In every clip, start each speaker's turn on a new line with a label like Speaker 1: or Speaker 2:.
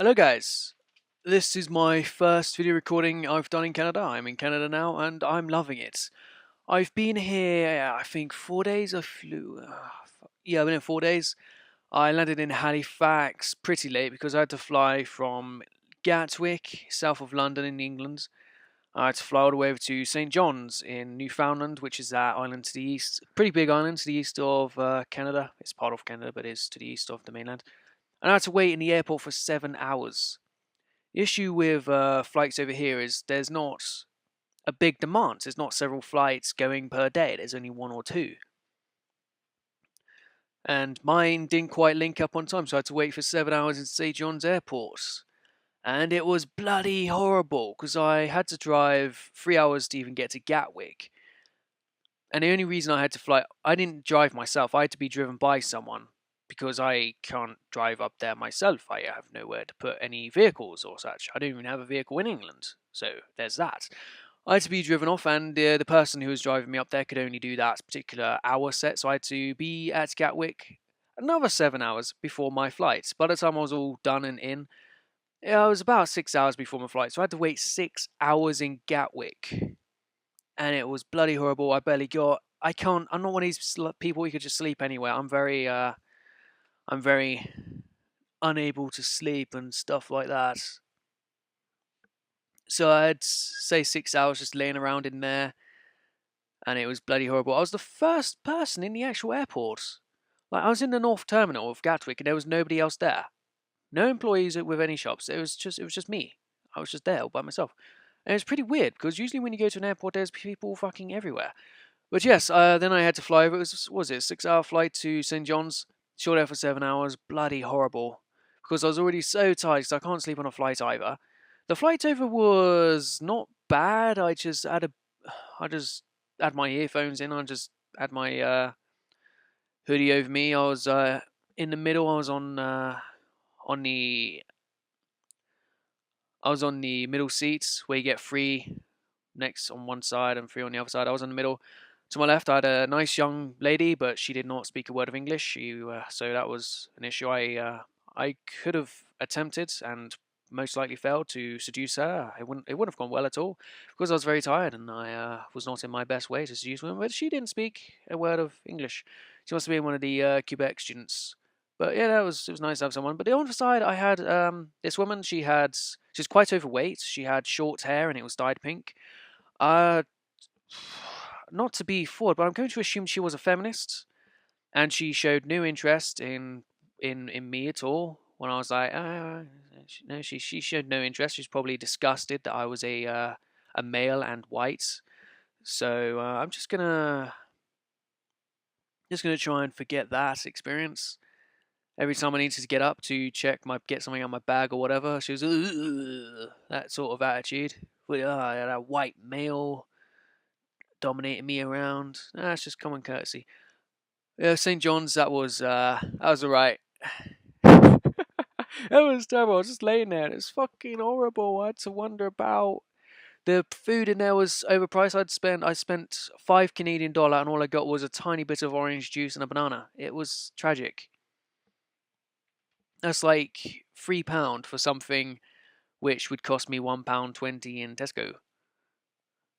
Speaker 1: Hello guys, this is my first video recording I've done in Canada. I'm in Canada now and I'm loving it. I've been here, I think 4 days. I flew, yeah, I've been here 4 days. I landed in Halifax pretty late because I had to fly from Gatwick, south of London in England. I had to fly all the way over to St. John's in Newfoundland, which is that island to the east. Pretty big island to the east of Canada. It's part of Canada, but it's to the east of the mainland. And I had to wait in the airport for 7 hours. The issue with flights over here is there's not a big demand. There's not several flights going per day. There's only one or two. And mine didn't quite link up on time, so I had to wait for 7 hours in St. John's Airport. And it was bloody horrible, because I had to drive 3 hours to even get to Gatwick. And the only reason I had to fly, I didn't drive myself, I had to be driven by someone. Because I can't drive up there myself. I have nowhere to put any vehicles or such. I don't even have a vehicle in England. So there's that. I had to be driven off, and the person who was driving me up there could only do that particular hour set. So I had to be at Gatwick another 7 hours before my flight. By the time I was all done and in, it was about 6 hours before my flight. So I had to wait 6 hours in Gatwick. And it was bloody horrible. I barely got... I'm not one of these people who could just sleep anywhere. I'm very unable to sleep and stuff like that. So I'd say 6 hours just laying around in there, and it was bloody horrible. I was the first person in the actual airport. Like, I was in the North Terminal of Gatwick, and there was nobody else there. No employees with any shops. It was just me. I was just there all by myself. And it was pretty weird, because usually when you go to an airport, there's people fucking everywhere. But yes, then I had to fly over. What was it, a 6 hour flight to St. John's? Short there for 7 hours, bloody horrible. Because I was already so tired, so I can't sleep on a flight either. The flight over was not bad. I just had my earphones in. I just had my hoodie over me. I was in the middle. On the middle seats where you get three next on one side and three on the other side. I was in the middle. To my left, I had a nice young lady, but she did not speak a word of English. So that was an issue. I could have attempted and most likely failed to seduce her. It wouldn't have gone well at all because I was very tired and I was not in my best way to seduce women. But she didn't speak a word of English. She must have been one of the Quebec students. But yeah, it was nice to have someone. But the other side, I had this woman. She was quite overweight. She had short hair and it was dyed pink. Uh, Not to be forward, but I'm going to assume she was a feminist, and she showed no interest in me at all. When I was like, no, she showed no interest. She's probably disgusted that I was a male and white. So I'm just gonna try and forget that experience. Every time I needed to get up to get something out of my bag or whatever, she was that sort of attitude. With that white male dominating me around. It's just common courtesy. Yeah, St. John's, that was alright. That was terrible. I was just laying there and it's fucking horrible. I had to wonder about the food in there was overpriced. I spent $5 and all I got was a tiny bit of orange juice and a banana. It was tragic. That's like £3 for something which would cost me £1.20 in Tesco.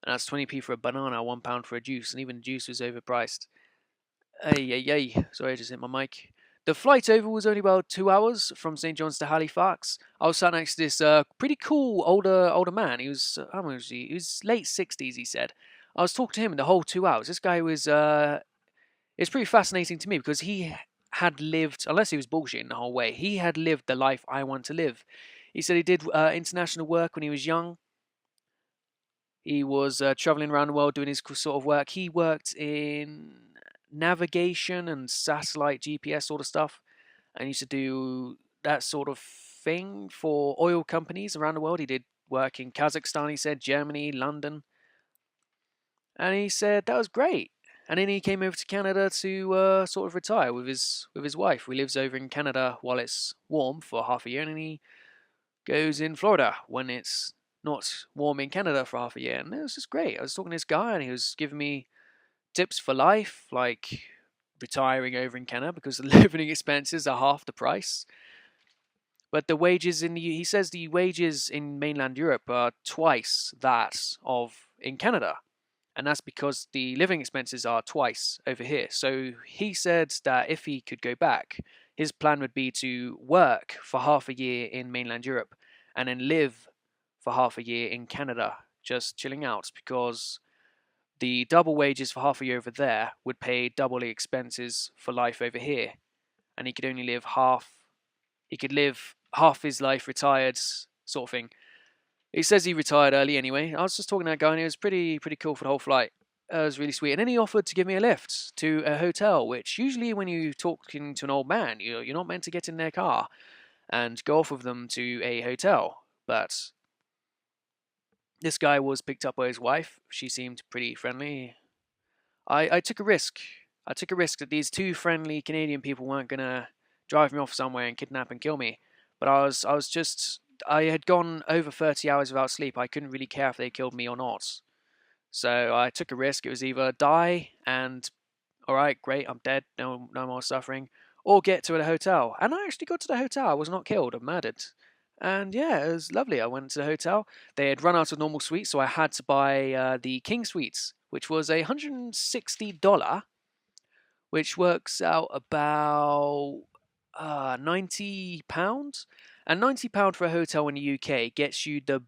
Speaker 1: And that's 20p for a banana, £1 for a juice, and even the juice was overpriced. Ay. Sorry, I just hit my mic. The flight over was only about 2 hours from St. John's to Halifax. I was sat next to this pretty cool older man. He was, how much was he? He was late 60s, he said. I was talking to him in the whole 2 hours. This guy was, it's pretty fascinating to me because he had lived, unless he was bullshitting the whole way, he had lived the life I want to live. He said he did international work when he was young. He was traveling around the world doing his sort of work. He worked in navigation and satellite GPS sort of stuff, and used to do that sort of thing for oil companies around the world. He did work in Kazakhstan, he said, Germany, London, and he said that was great. And then he came over to Canada to sort of retire with his wife, who lives over in Canada while it's warm for half a year, and then he goes in Florida when it's not warm in Canada for half a year. And it was just great. I was talking to this guy and he was giving me tips for life, like retiring over in Canada because the living expenses are half the price. But the wages he says the wages in mainland Europe are twice that of in Canada. And that's because the living expenses are twice over here. So he said that if he could go back, his plan would be to work for half a year in mainland Europe and then live for half a year in Canada, just chilling out, because the double wages for half a year over there would pay double the expenses for life over here. And he could only live he could live half his life retired, sort of thing. He says he retired early anyway. I was just talking to that guy, and it was pretty cool for the whole flight. It was really sweet. And then he offered to give me a lift to a hotel, which usually when you're talking to an old man, you're not meant to get in their car and go off with them to a hotel. But this guy was picked up by his wife. She seemed pretty friendly. I took a risk. I took a risk that these two friendly Canadian people weren't gonna drive me off somewhere and kidnap and kill me. But I had gone over 30 hours without sleep. I couldn't really care if they killed me or not. So I took a risk. It was either die and, all right, great, I'm dead, no more suffering, or get to a hotel. And I actually got to the hotel. I was not killed or murdered. And yeah, it was lovely. I went to the hotel. They had run out of normal suites, so I had to buy the King Suites, which was $160, which works out about £90. And £90 for a hotel in the UK gets you the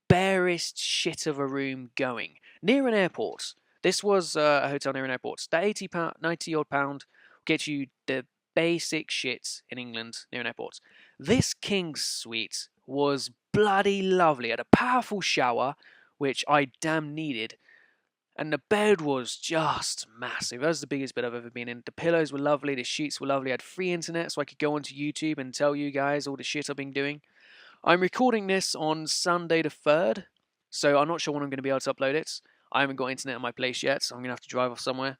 Speaker 1: barest shit of a room going near an airport. This was a hotel near an airport. That £80, 90 odd pound gets you the basic shit in England near an airport. This King's Suite was bloody lovely. It had a powerful shower, which I damn needed. And the bed was just massive. That was the biggest bed I've ever been in. The pillows were lovely. The sheets were lovely. I had free internet so I could go onto YouTube and tell you guys all the shit I've been doing. I'm recording this on Sunday the 3rd, so I'm not sure when I'm going to be able to upload it. I haven't got internet in my place yet, so I'm going to have to drive off somewhere.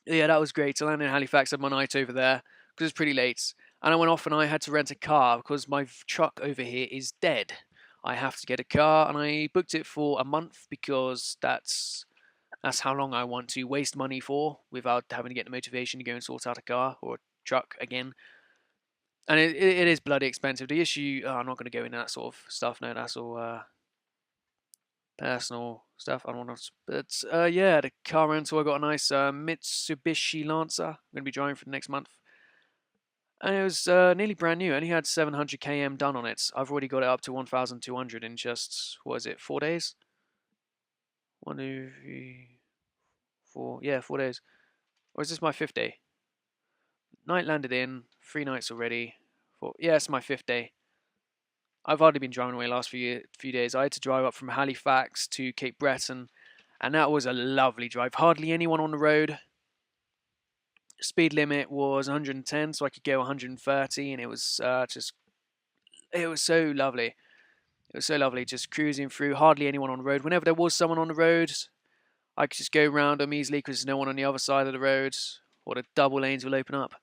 Speaker 1: Yeah, that was great. I landed in Halifax, had my night over there, because it was pretty late. And I went off and I had to rent a car, because my truck over here is dead. I have to get a car, and I booked it for a month, because that's how long I want to waste money for, without having to get the motivation to go and sort out a car, or a truck again. And it is bloody expensive. The issue, I'm not going to go into that sort of stuff. No, that's all personal stuff. I don't want to. But yeah, the car rental, I got a nice Mitsubishi Lancer. I'm going to be driving for the next month. And it was nearly brand new. I only had 700 km done on it. I've already got it up to 1,200 in just, what is it, 4 days? 1, 2, 3, 4. Yeah, 4 days. Or is this my 5th day? Night landed in, 3 nights already. Yeah, it's my 5th day. I've hardly been driving away the last few days. I had to drive up from Halifax to Cape Breton, and that was a lovely drive. Hardly anyone on the road. Speed limit was 110, so I could go 130, and it was it was so lovely. It was so lovely, just cruising through. Hardly anyone on the road. Whenever there was someone on the road, I could just go around them easily because there's no one on the other side of the road, or the double lanes will open up.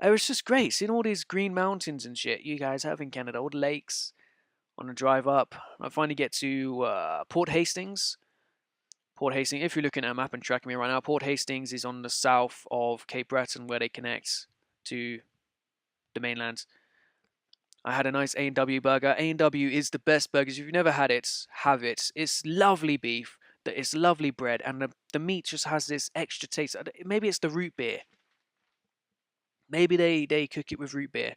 Speaker 1: It was just great, seeing all these green mountains and shit you guys have in Canada, all the lakes. On the drive up, I finally get to Port Hastings. Port Hastings, if you're looking at a map and tracking me right now, Port Hastings is on the south of Cape Breton where they connect to the mainland. I had a nice A&W burger. A&W is the best burgers. If you've never had it, have it. It's lovely beef, it's lovely bread, and the meat just has this extra taste. Maybe it's the root beer. Maybe they cook it with root beer.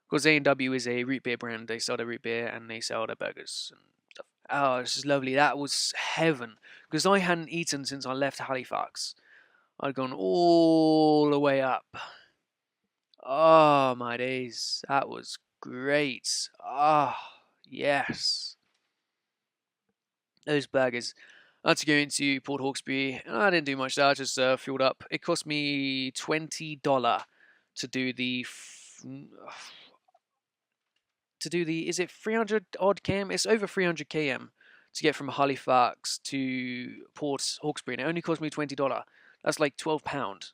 Speaker 1: Because A&W is a root beer brand. They sell their root beer and they sell their burgers and stuff. Oh, it's just lovely. That was heaven. Because I hadn't eaten since I left Halifax. I'd gone all the way up. Oh, my days. That was great. Ah, oh, yes. Those burgers. I had to go into Port Hawkesbury, and I didn't do much there. I just filled up. It cost me $20 to do the... is it 300 odd km? It's over 300 km to get from Halifax to Port Hawkesbury, and it only cost me $20. That's like £12.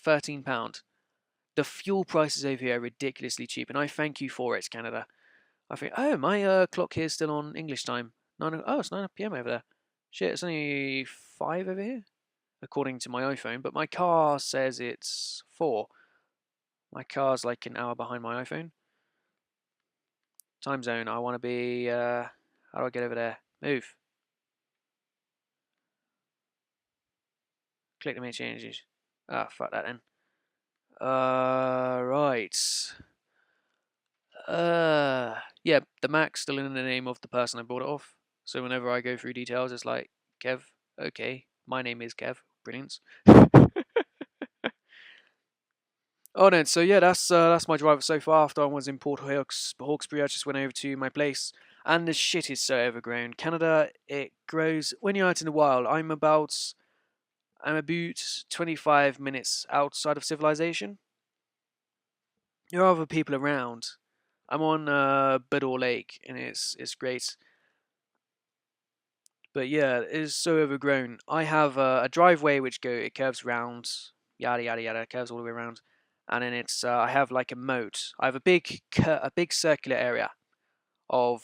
Speaker 1: 13 pound. The fuel prices over here are ridiculously cheap, and I thank you for it, Canada. I think, oh, my clock here is still on English time. It's 9 p.m. over there. Shit, it's only 5 over here, according to my iPhone, but my car says it's 4. My car's like an hour behind my iPhone. Time zone, I want to be, how do I get over there? Move. Click to make changes. Ah, fuck that then. Right. Yeah, the Mac's still in the name of the person I bought it off. So whenever I go through details, it's like, Kev, okay, my name is Kev. Brilliant. Oh no, so yeah, that's my drive so far. After I was in Port Hawkesbury, I just went over to my place, and the shit is so overgrown. Canada, it grows when you're out in the wild. I'm about 25 minutes outside of civilization. There are other people around. I'm on Biddle Lake, and it's great. But yeah, it is so overgrown. I have a driveway which it curves round, yada yada yada, curves all the way around, and then it's I have like a moat. I have a big circular area of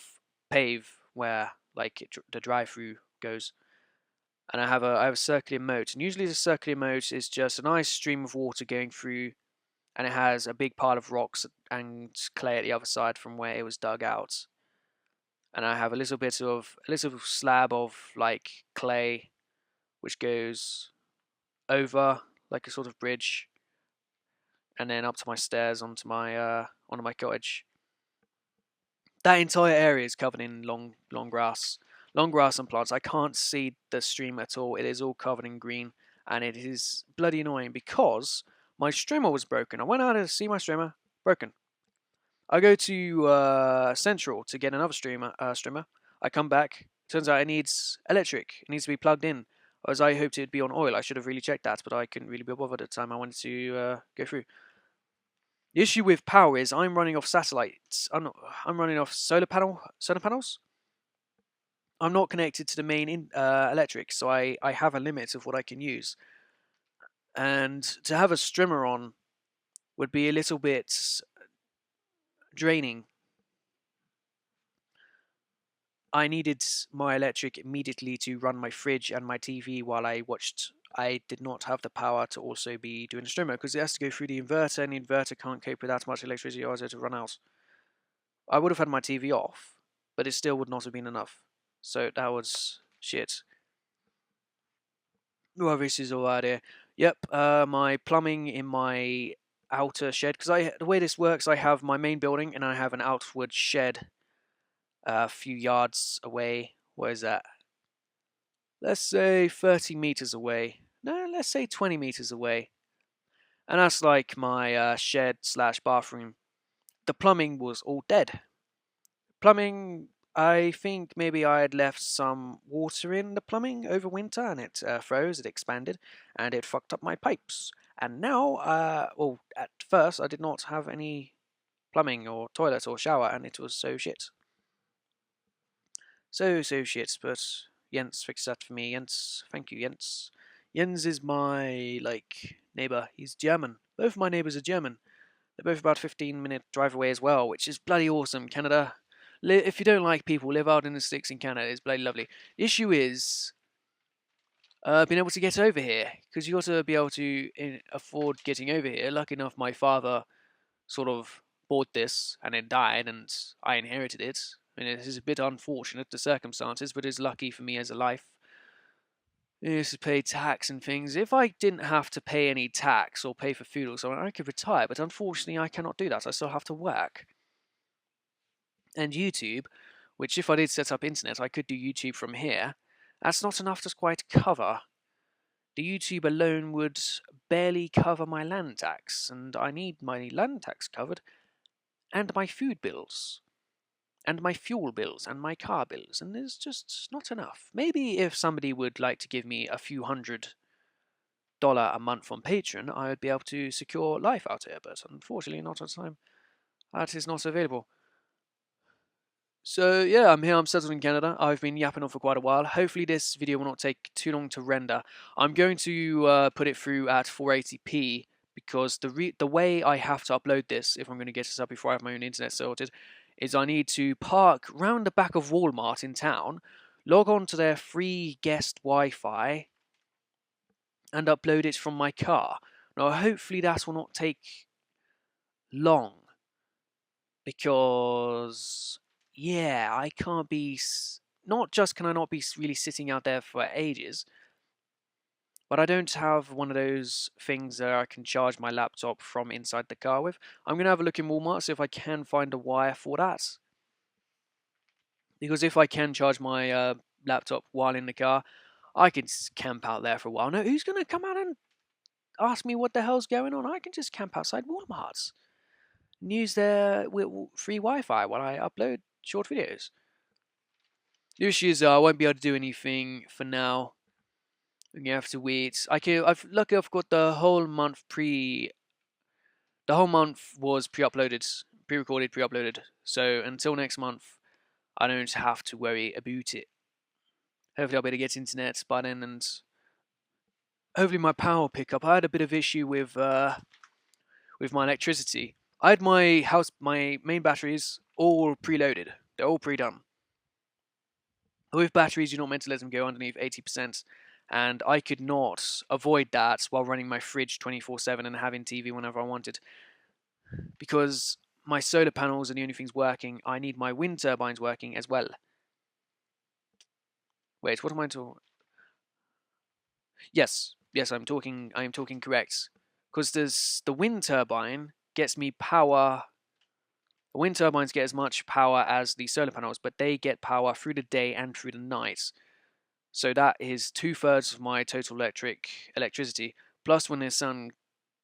Speaker 1: pave where like the drive-through goes, and I have a circular moat. And usually the circular moat is just a nice stream of water going through, and it has a big pile of rocks and clay at the other side from where it was dug out. And I have a little slab of like clay which goes over like a sort of bridge and then up to my stairs onto my cottage. That entire area is covered in long grass and plants. I can't see the stream at all. It is all covered in green, and it is bloody annoying because my streamer was broken. I went out to see my streamer broken. I go to Central to get another streamer. I come back. Turns out it needs electric. It needs to be plugged in. As I hoped it'd be on oil. I should have really checked that, but I couldn't really be bothered at the time. I wanted to go through. The issue with power is I'm running off satellites. I'm running off solar panels. I'm not connected to the main electric, so I have a limit of what I can use. And to have a streamer on would be a little bit draining. I needed my electric immediately to run my fridge and my TV while I watched. I did not have the power to also be doing a streamer because it has to go through the inverter, and the inverter can't cope with that much electricity or to run out. I would have had my TV off, but it still would not have been enough. So that was shit. Well, this is alright here. Yep, my plumbing in my outer shed, because the way this works, I have my main building and I have an outward shed a few yards away. Where is that? Let's say 30 meters away. No, let's say 20 meters away. And that's like my shed slash bathroom. The plumbing was all dead. Plumbing, I think maybe I had left some water in the plumbing over winter and it froze, it expanded, and it fucked up my pipes. And now, well, at first I did not have any plumbing or toilet or shower, and it was so shit. So shit, but Jens fixed that for me. Jens, thank you, Jens. Jens is my, neighbor. He's German. Both my neighbors are German. They're both about 15-minute drive away as well, which is bloody awesome. Canada, if you don't like people, live out in the sticks in Canada. It's bloody lovely. The issue is being able to get over here, because you got to be able to afford getting over here. Lucky enough, my father sort of bought this and then died, and I inherited it. I mean, it is a bit unfortunate, the circumstances, but it's lucky for me as a life. I used to pay tax and things. If I didn't have to pay any tax or pay for food or something, I could retire, but unfortunately I cannot do that. I still have to work. And YouTube, which if I did set up internet, I could do YouTube from here. That's not enough to quite cover. The YouTube alone would barely cover my land tax, and I need my land tax covered, and my food bills, and my fuel bills, and my car bills, and there's just not enough. Maybe if somebody would like to give me a few $100 a month on Patreon, I would be able to secure life out here, but unfortunately not at the time. That is not available. So yeah, I'm here, I'm settled in Canada. I've been yapping on for quite a while. Hopefully this video will not take too long to render. I'm going to put it through at 480p because the way I have to upload this, if I'm going to get this up before I have my own internet sorted, is I need to park round the back of Walmart in town, log on to their free guest Wi-Fi, and upload it from my car. Now hopefully that will not take long because, yeah, I can't be. Not just can I not be really sitting out there for ages, but I don't have one of those things that I can charge my laptop from inside the car with. I'm going to have a look in Walmart, see if I can find a wire for that. Because if I can charge my laptop while in the car, I can camp out there for a while. Now, who's going to come out and ask me what the hell's going on? I can just camp outside Walmart's and use their free Wi-Fi while I upload short videos. The issue is I won't be able to do anything for now. You have to wait. Lucky I've got the whole month The whole month was pre-uploaded, pre-recorded, pre-uploaded. So until next month, I don't have to worry about it. Hopefully I'll be able to get internet by then, and hopefully my power will pick up. I had a bit of issue with my electricity. I had my main batteries all preloaded. They're all pre-done. With batteries, you're not meant to let them go underneath 80%, and I could not avoid that while running my fridge 24/7 and having TV whenever I wanted. Because my solar panels are the only things working, I need my wind turbines working as well. Wait, what am I talking? Yes, I'm talking correct. Because the wind turbine gets me power. The wind turbines get as much power as the solar panels, but they get power through the day and through the night. So that is 2/3 of my total electricity. Plus, when the sun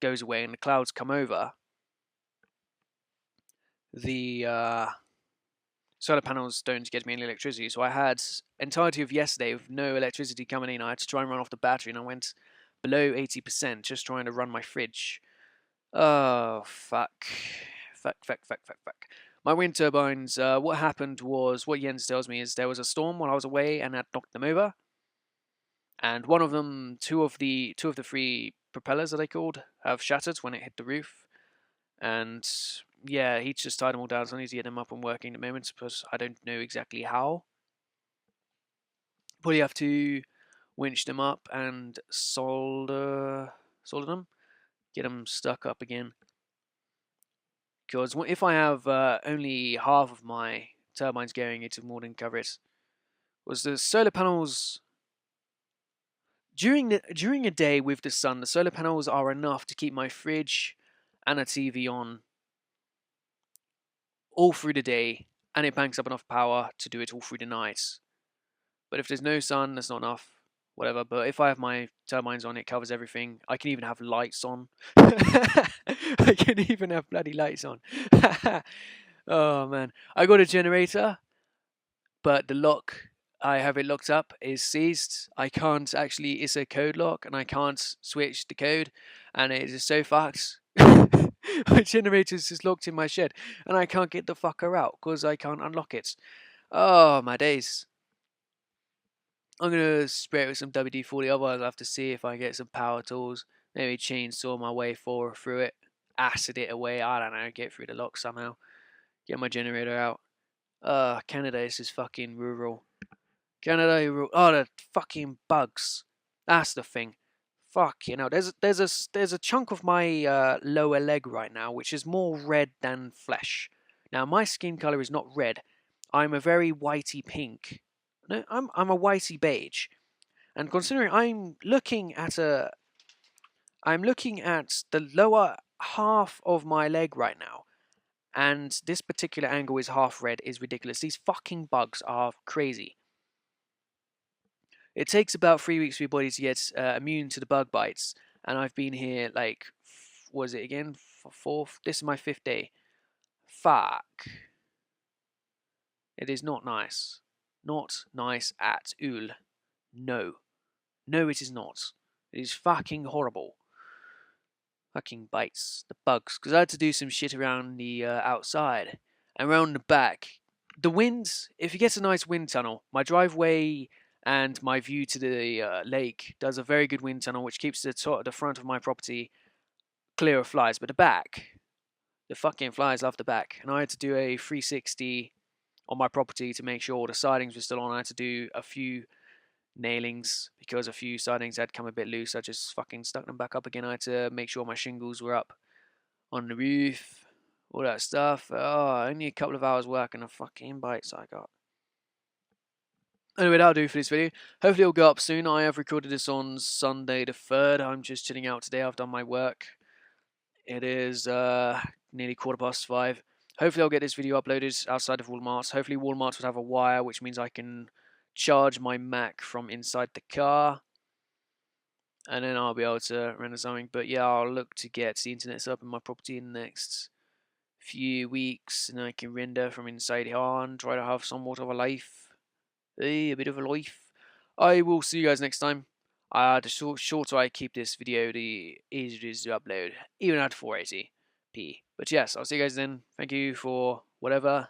Speaker 1: goes away and the clouds come over, the solar panels don't get me any electricity. So I had entirety of yesterday with no electricity coming in. I had to try and run off the battery, and I went below 80% just trying to run my fridge. Oh, fuck. Fuck. My wind turbines, what happened was, what Jens tells me is there was a storm while I was away and that knocked them over. And one of them, two of the three propellers, are they called, have shattered when it hit the roof. And yeah, he's just tied them all down, so I need to get them up and working at the moment, but I don't know exactly how. Probably have to winch them up and solder them, get them stuck up again. Because if I have only half of my turbines going, it will more than cover it. Was the solar panels during a day with the sun? The solar panels are enough to keep my fridge and a TV on all through the day, and it banks up enough power to do it all through the night. But if there's no sun, that's not enough. Whatever. But if I have my turbines on, it covers everything. I can even have lights on. I can even have bloody lights on. Oh man, I got a generator, but the lock I have it locked up is seized. I can't actually. It's a code lock, and I can't switch the code, and it is so fucked. My generator's just locked in my shed, and I can't get the fucker out because I can't unlock it. Oh my days. I'm gonna spray it with some WD-40, otherwise I have to see if I get some power tools. Maybe chainsaw my way through it, acid it away, I don't know, get through the lock somehow. Get my generator out. Canada is just fucking rural. Canada, rural. Oh, the fucking bugs. That's the thing. Fuck, you know, there's a chunk of my lower leg right now which is more red than flesh. Now my skin color is not red. I'm a very whitey pink. No, I'm a whitey beige. And considering I'm looking at the lower half of my leg right now, and this particular angle is half red is ridiculous. These fucking bugs are crazy. It takes about 3 weeks for your body to get immune to the bug bites, and I've been here like, was it again? Fourth? This is my 5th day. Fuck. It is not nice. Not nice at all. No. No, it is not. It is fucking horrible. Fucking bites. The bugs. Because I had to do some shit around the outside. And around the back. The wind, if you get a nice wind tunnel, my driveway and my view to the lake does a very good wind tunnel, which keeps the front of my property clear of flies. But the back, the fucking flies love the back. And I had to do a 360 on my property to make sure all the sidings were still on. I had to do a few nailings because a few sidings had come a bit loose. I just fucking stuck them back up again. I had to make sure my shingles were up on the roof. all that stuff. Oh, only a couple of hours work and a fucking bite I got. Anyway, that'll do for this video. Hopefully it'll go up soon. I have recorded this on Sunday the 3rd. I'm just chilling out today. I've done my work. It is nearly 5:15. Hopefully I'll get this video uploaded outside of Walmart. Hopefully Walmart would have a wire, which means I can charge my Mac from inside the car. And then I'll be able to render something. But yeah, I'll look to get the internet up in my property in the next few weeks. And I can render from inside here and try to have somewhat of a life. A bit of a life. I will see you guys next time. The shorter I keep this video, the easier it is to upload, even at 480p. But yes, I'll see you guys then. Thank you for whatever.